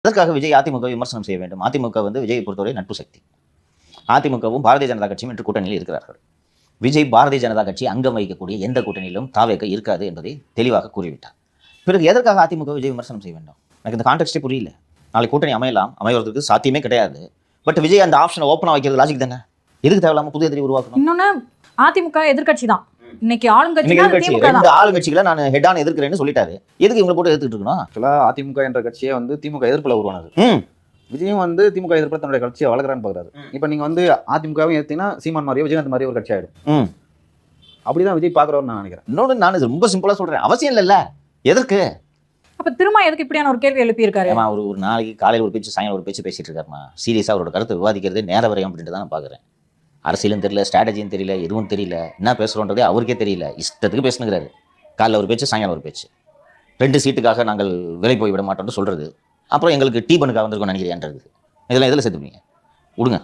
அதற்காக விஜய் அதிமுக விமர்சனம் செய்ய வேண்டும்? அதிமுக வந்து விஜயை பொறுத்தவரை நட்பு சக்தி. அதிமுகவும் பாரதிய ஜனதா கட்சியும் இன்று கூட்டணியில் இருக்கிறார்கள். விஜய் பாரதிய ஜனதா கட்சி அங்கம் வகிக்கக்கூடிய எந்த கூட்டணியிலும் தாவேக இருக்காது என்பதை தெளிவாக கூறிவிட்டார். பிறகு எதற்காக அதிமுக விஜய் விமர்சனம் செய்ய வேண்டும்? எனக்கு இந்த கான்டெக்ஸ்டே புரியல. நாளைக்கு கூட்டணி அமையலாம், அமைவதற்கு சாத்தியமே கிடையாது. பட் விஜய் அந்த ஆப்ஷனை ஓப்பனாக வைக்கிறது லாஜிக் தானே. எதுக்கு தேவையில்லாம புதிய எதிரி உருவாக்கணும்? இன்னொன்னு, அதிமுக எதிர்க்கட்சி தான், இன்னைக்கு ஆளுங்கட்சி. ரெண்டு ஆளுங்கட்சிகளை நான் ஹெட்டான எதிர்க்கிறேன்னு சொல்லிட்டாரு. எதுக்கு இவங்களை போட்டு எதிர்த்துட்டு இருக்கணும்? ஆக்சுவலா அதிமுக என்ற கட்சியே வந்து திமுக எதிர்ப்புல உருவானது. விஜயும் வந்து திமுக எதிர்ப்புல தன்னுடைய கட்சியை வளர்க்குறான்னு பாக்குறாரு. இப்ப நீங்க வந்து அதிமுகவும் ஏத்தீங்கன்னா சீமான் மாதிரியோ விஜயகாந்த் மாதிரியோ ஒரு கட்சி ஆயிடும். அப்படிதான் விஜய் பாக்குறவர்னு நான் நினைக்கிறேன். இன்னொன்று நான் ரொம்ப சிம்பிளா சொல்றேன், அவசியம் இல்லைல்ல. எதற்கு அப்ப திரும்ப எதுக்கு இப்படியான ஒரு கேள்வி எழுப்பி இருக்காரு? ஒரு நாளைக்கு காலையில் ஒரு பேச்சு, சாயங்காலம் ஒரு பேச்சு பேசிட்டு இருக்காருமா. சீரியஸா அவரோட கருத்தை விவாதிக்கிறது நேர வரையும் அப்படின்ட்டு தான் நான் பாக்குறேன். அரசியலும் தெரியல, ஸ்ட்ராட்டஜியும் தெரியல, எதுவும் தெரியல, என்ன பேசுறோன்றதே அவருக்கே தெரியல. இஷ்டத்துக்கு பேசுனுங்கிறாரு. காலைல ஒரு பேச்சு, சாயங்காலம் ஒரு பேச்சு. 2 சீட்டுக்காக நாங்கள் விலை போய் விட மாட்டோம்னு சொல்றது. அப்புறம் எங்களுக்கு டீ பண்ணுக்காக வந்திருக்கோம் நினைக்கிறேன்றது. இதெல்லாம் எதில் சேர்த்துப்பீங்க? விடுங்க.